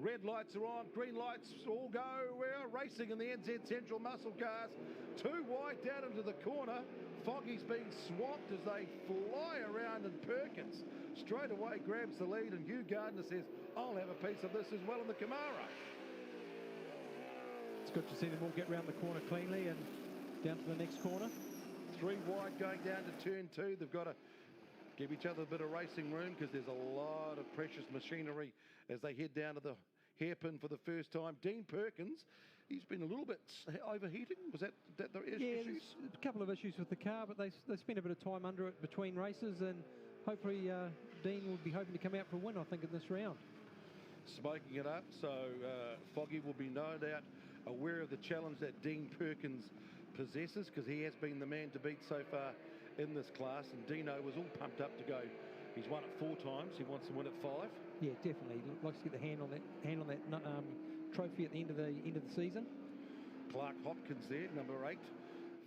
Red lights are on, green lights all go. We're racing in the NZ Central Muscle Cars. 2 wide down into the corner. Foggy's being swamped as they fly around, and Perkins straight away grabs the lead, and Hugh Gardner says, I'll have a piece of this as well in the Camaro. It's good to see them all get round the corner cleanly and down to the next corner. 3 wide going down to turn 2. They've got to give each other a bit of racing room because there's a lot of precious machinery as they head down to the hairpin for the first time. Dean Perkins, he's been a little bit overheating. Was that the issues? There's a couple of issues with the car, but they spent a bit of time under it between races, and hopefully Dean will be hoping to come out for a win, I think, in this round. Smoking it up, so Foggy will be no doubt aware of the challenge that Dean Perkins possesses, because he has been the man to beat so far in this class, and Dino was all pumped up to go. He's won it 4 times. He wants to win it 5. Yeah, definitely. He likes to get the hand on that trophy at the end of the season. Clark Hopkins there, number 8,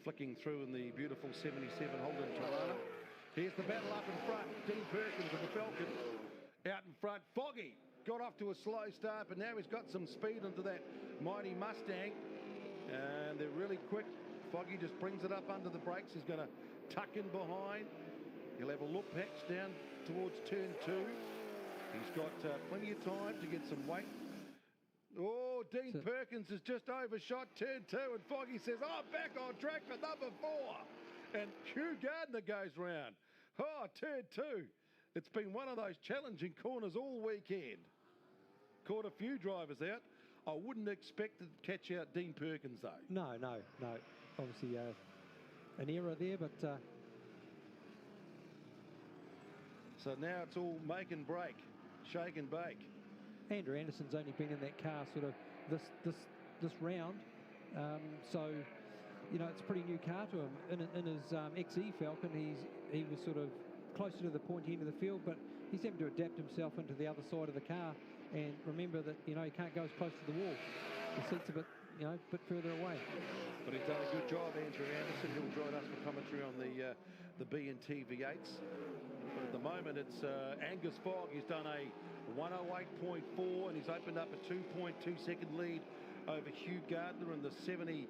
flicking through in the beautiful 77 Holden Tirana. Here's the battle up in front. Dean Perkins of the Falcon out in front. Foggy got off to a slow start, but now he's got some speed into that mighty Mustang, and they're really quick. Foggy just brings it up under the brakes. He's going to tuck in behind. He'll have a look back down towards turn 2. He's got plenty of time to get some weight. Oh, Dean Perkins has just overshot turn 2, and Foggy says, oh, back on track for number 4. And Hugh Gardner goes round. Oh, turn 2. It's been one of those challenging corners all weekend. Caught a few drivers out. I wouldn't expect to catch out Dean Perkins, though. No. Obviously, an error there, but... So now it's all make and break, shake and bake. Andrew Anderson's only been in that car sort of this round, so it's a pretty new car to him. In his XE Falcon, he was sort of closer to the pointy end of the field, but he's having to adapt himself into the other side of the car. And remember that he can't go as close to the wall. The seat's a bit further away. But he's done a good job, Andrew Anderson. He'll join us for commentary on the B&T V8s. But at the moment, it's Angus Fogg. He's done a 108.4, and he's opened up a 2.2 second lead over Hugh Gardner in the 70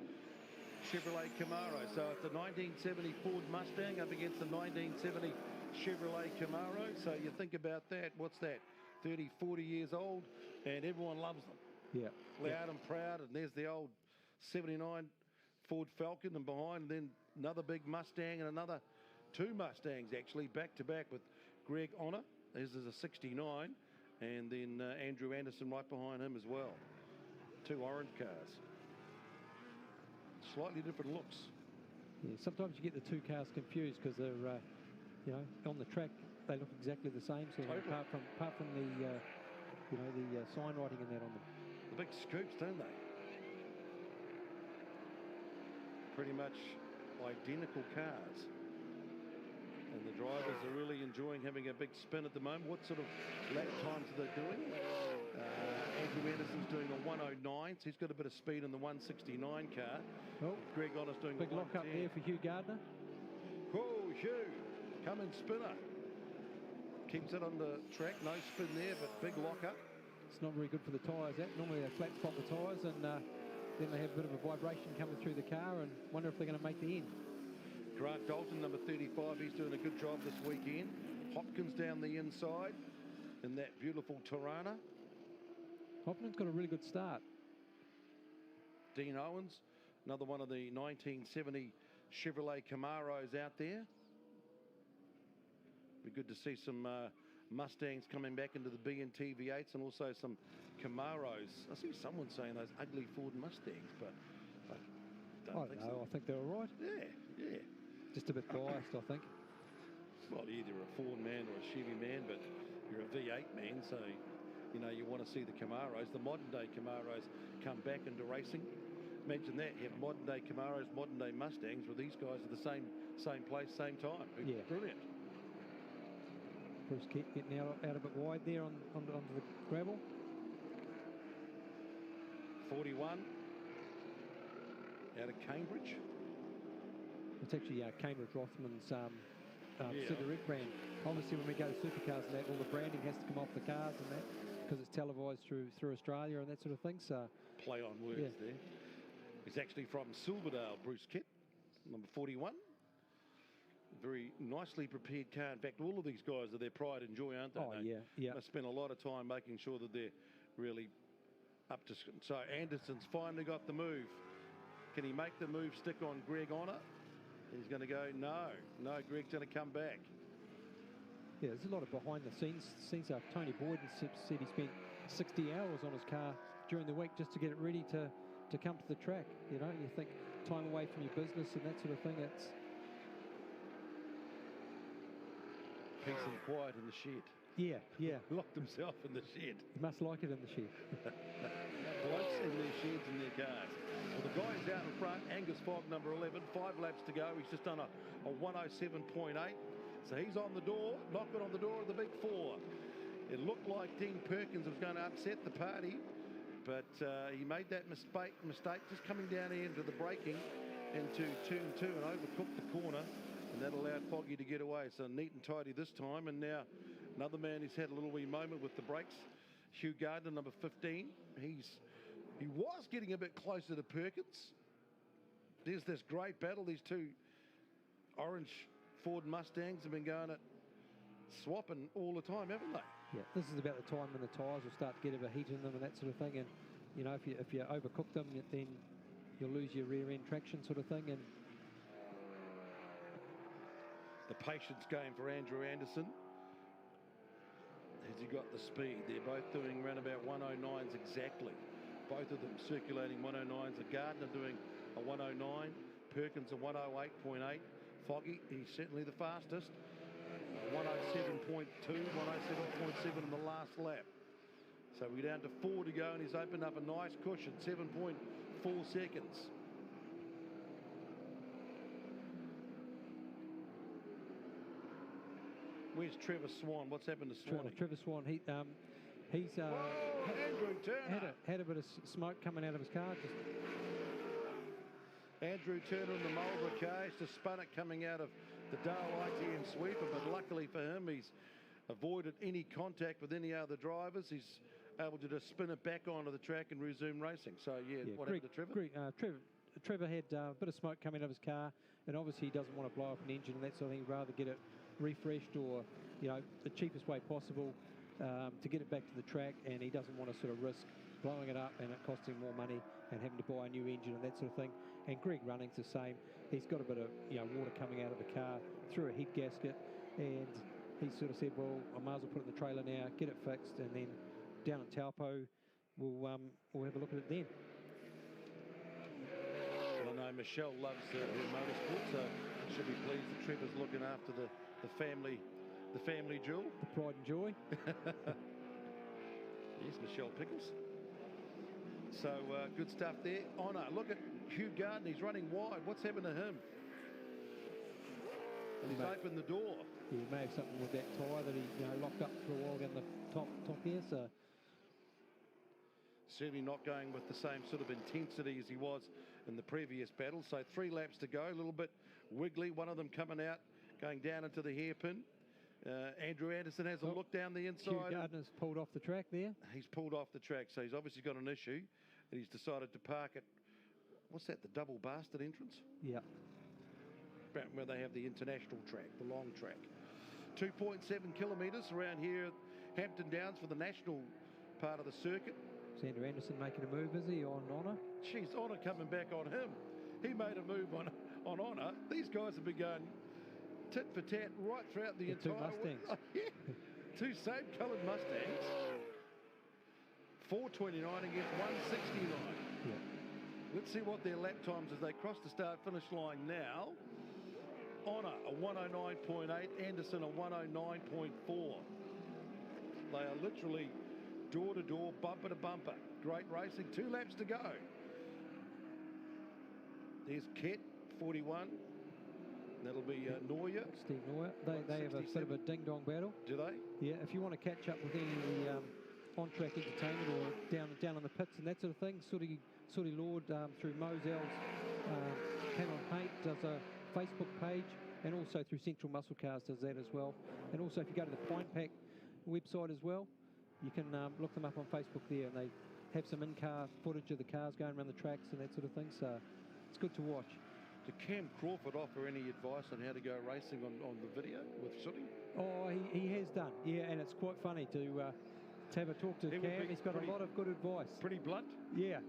Chevrolet Camaro. So it's a 1970 Ford Mustang up against the 1970 Chevrolet Camaro. So you think about that. What's that? 30, 40 years old, and everyone loves them. Yeah. Loud and proud, and there's the old 79 Ford Falcon, and behind then another big Mustang and another 2 Mustangs actually back to back with Greg Honor. This is a 69, and then Andrew Anderson right behind him as well. 2 orange cars. Slightly different looks. Yeah, sometimes you get the 2 cars confused because they're, on the track they look exactly the same. So totally. apart from the, the sign writing in that on them. The big scoops, don't they? Pretty much identical cars. And the drivers are really enjoying having a big spin at the moment. What sort of lap times are they doing? Andrew Anderson's doing a 109, so he's got a bit of speed in the 169 car. Oh, Greg Honor's doing big a lock up there for Hugh Gardner. Oh, Hugh, coming spinner. Keeps it on the track, no spin there, but big lock up. It's not very good for the tyres. Normally they flat spot the tyres, and then they have a bit of a vibration coming through the car, and wonder if they're going to make the end. Grant Dalton, number 35, he's doing a good job this weekend. Hopkins down the inside in that beautiful Tirana. Hopkins got a really good start. Dean Owens, another one of the 1970 Chevrolet Camaros out there. Be good to see some Mustangs coming back into the B&T V8s, and also some Camaros. I see someone saying those ugly Ford Mustangs, but I don't think so. I think they're all right. Yeah. Just a bit biased, I think. Well, either a Ford man or a Chevy man, but you're a V8 man, so you want to see the Camaros. The modern day Camaros come back into racing. Imagine that, you have modern day Camaros, modern day Mustangs, with these guys at the same place, same time. Yeah. Brilliant. Bruce Keat getting out a bit wide there onto the gravel. 41 out of Cambridge. It's actually Cambridge Rothman's cigarette brand. Obviously, when we go to supercars and that, all the branding has to come off the cars and that. because it's televised through Australia and that sort of thing. So Play on words Yeah. there. He's actually from Silverdale, Bruce Kitt, number 41. Very nicely prepared car. In fact, all of these guys are their pride and joy, aren't they? Oh, yeah, yeah. They spend a lot of time making sure that they're really up to... So Anderson's finally got the move. Can he make the move stick on Greg Honor? He's going to go, no, Greg's going to come back. Yeah, there's a lot of behind the scenes stuff. Tony Boyden said he spent 60 hours on his car during the week just to get it ready to come to the track. You know, you think time away from your business and that sort of thing. It's Peace and quiet in the shed. yeah. Locked himself in the shed. You must like it in the shed. Blokes in their sheds and their cars. Well, the guy's out in front, Angus Fogg, number 11, 5 laps to go. He's just done a 107.8. So he's on the door, knocking on the door of the big four. It looked like Dean Perkins was going to upset the party, but he made that mistake just coming down here into the braking into turn 2 and overcooked the corner, and that allowed Foggy to get away. So neat and tidy this time. And now another man who's had a little wee moment with the brakes, Hugh Gardner, number 15. He was getting a bit closer to Perkins. There's this great battle. These two orange Ford Mustangs have been going at swapping all the time, haven't they? Yeah, this is about the time when the tyres will start to get a bit of heat in them and that sort of thing. And you know, if you overcook them, then you'll lose your rear end traction sort of thing. And the patience game for Andrew Anderson. Has he got the speed? They're both doing around about 109s exactly. Both of them circulating 109s. The Gardner doing a 109. Perkins a 108.8. Foggy, he's certainly the fastest. 107.2, 107.7 in the last lap. So we're down to 4 to go, and he's opened up a nice cushion, 7.4 seconds. Where's Trevor Swan? What's happened to Swan? Trevor Swan, he's Andrew Turner had a bit of smoke coming out of his car. Andrew Turner in the Marlborough car. He's just spun it coming out of the Dale ITN sweeper, but luckily for him, he's avoided any contact with any other drivers. He's able to just spin it back onto the track and resume racing. So, what happened to Trevor? Trevor had a bit of smoke coming out of his car, and obviously he doesn't want to blow up an engine and that sort of thing. He'd rather get it refreshed or, you know, the cheapest way possible to get it back to the track, and he doesn't want to sort of risk blowing it up and it costing more money and having to buy a new engine and that sort of thing. And Greg Running's the same. He's got a bit of water coming out of the car through a heat gasket, and he sort of said, well, I might as well put it in the trailer now, get it fixed, and then down at Taupo we'll have a look at it then. Well, I know Michelle loves her motorsport, so she'll be pleased that Trevor's looking after the family jewel. The pride and joy. Yes, Michelle Pickles. So good stuff there. Honor, look at Hugh Gardner. He's running wide. What's happened to him? And he's opened the door. Yeah, he may have something with that tyre that he locked up for a while down the top here. So certainly not going with the same sort of intensity as he was in the previous battle. So 3 laps to go. A little bit wiggly. One of them coming out, going down into the hairpin. Andrew Anderson has a look down the inside. Hugh Gardner's pulled off the track there. He's pulled off the track, so he's obviously got an issue, and he's decided to park at, what's that, the double bastard entrance? Yeah. Where they have the international track, the long track. 2.7 kilometres around here at Hampton Downs for the national part of the circuit. Is Andrew Anderson making a move, is he, on Honor? Jeez, Honor coming back on him. He made a move on Honor. These guys have been going tit for tat right throughout the entire... Two Mustangs. Yeah. 2 same coloured Mustangs. 429 against 169. Yeah. Let's see what their lap times as they cross the start-finish line now. Honor a 109.8, Anderson a 109.4. They are literally door-to-door, bumper-to-bumper. Great racing. 2 laps to go. There's Kett, 41. That'll be Neuer. Steve Neuer. They have a bit of a ding-dong battle. Do they? Yeah, if you want to catch up with any of the on-track entertainment or down in the pits and that sort of thing, Sooty Lord through Mosel's Cameron Paint does a Facebook page, and also through Central Muscle Cars does that as well. And also if you go to the Pine Pack website as well, You can look them up on Facebook there, and they have some in-car footage of the cars going around the tracks and that sort of thing, so it's good to watch. Did Cam Crawford offer any advice on how to go racing on the video with Sooty? Oh, he has done, yeah, and it's quite funny to have a talk to Cam. He's got a lot of good advice. Pretty blunt? Yeah.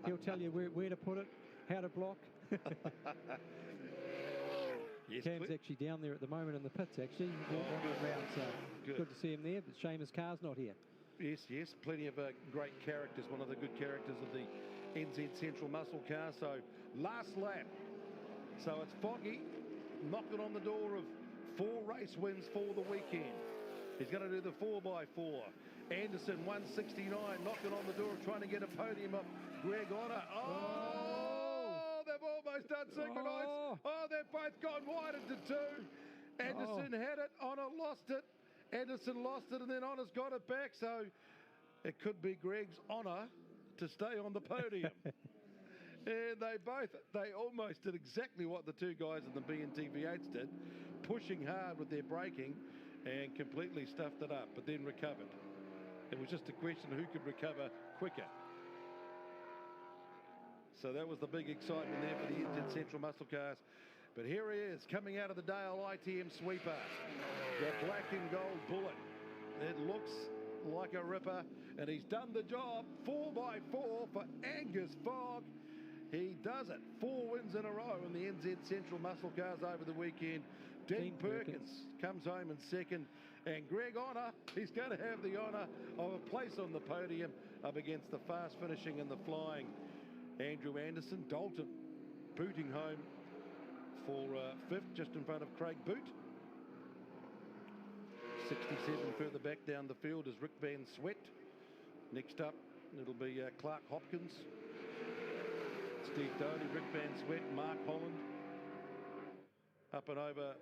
He'll tell you where to put it, how to block. Yes, Cam's actually down there at the moment in the pits, actually. Around, so good to see him there, but shame his car's not here. Yes, plenty of great characters, one of the good characters of the NZ Central Muscle Car. So last lap. So it's Foggy knocking on the door of 4 race wins for the weekend. He's going to do the 4x4. Anderson, 169, knocking on the door, trying to get a podium up. Greg Otter. Oh, they've almost done synchronised. Oh, they've both gone wide into 2. Anderson had it, Honor lost it. Anderson lost it, and then Honor's got it back. So it could be Greg's honour to stay on the podium. And they almost did exactly what the 2 guys in the BNT V8s did, pushing hard with their braking and completely stuffed it up, but then recovered. It was just a question of who could recover quicker. So that was the big excitement there for the NZ Central Muscle Cars. But here he is, coming out of the Dale ITM sweeper. The black and gold bullet. It looks like a ripper, and he's done the job. 4x4 for Angus Fogg. He does it. 4 wins in a row in the NZ Central Muscle Cars over the weekend. Dean Perkins comes home in second, and Greg Honour, he's going to have the honour of a place on the podium up against the fast finishing and the flying Andrew Anderson. Dalton booting home for 5th, just in front of Craig Boot. 67 further back down the field is Rick Van Sweat. Next up, it'll be Clark Hopkins, Steve Doty, Rick Van Sweat, Mark Holland. Up and over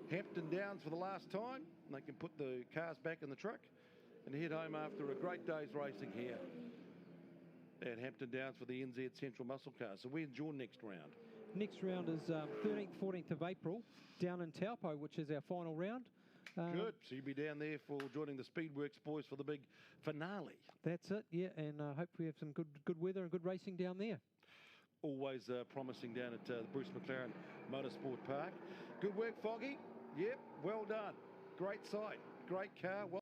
Hampton Downs for the last time. They can put the cars back in the truck and head home after a great day's racing here at Hampton Downs for the NZ Central Muscle Cars. So when's your next round? Next round is 13th, 14th of April down in Taupo, which is our final round. Good. So you'll be down there for joining the Speedworks boys for the big finale. That's it, yeah, and hope we have some good weather and good racing down there. Always promising down at the Bruce McLaren Motorsport Park. Good work, Foggy. Yep, well done. Great sight. Great car. Well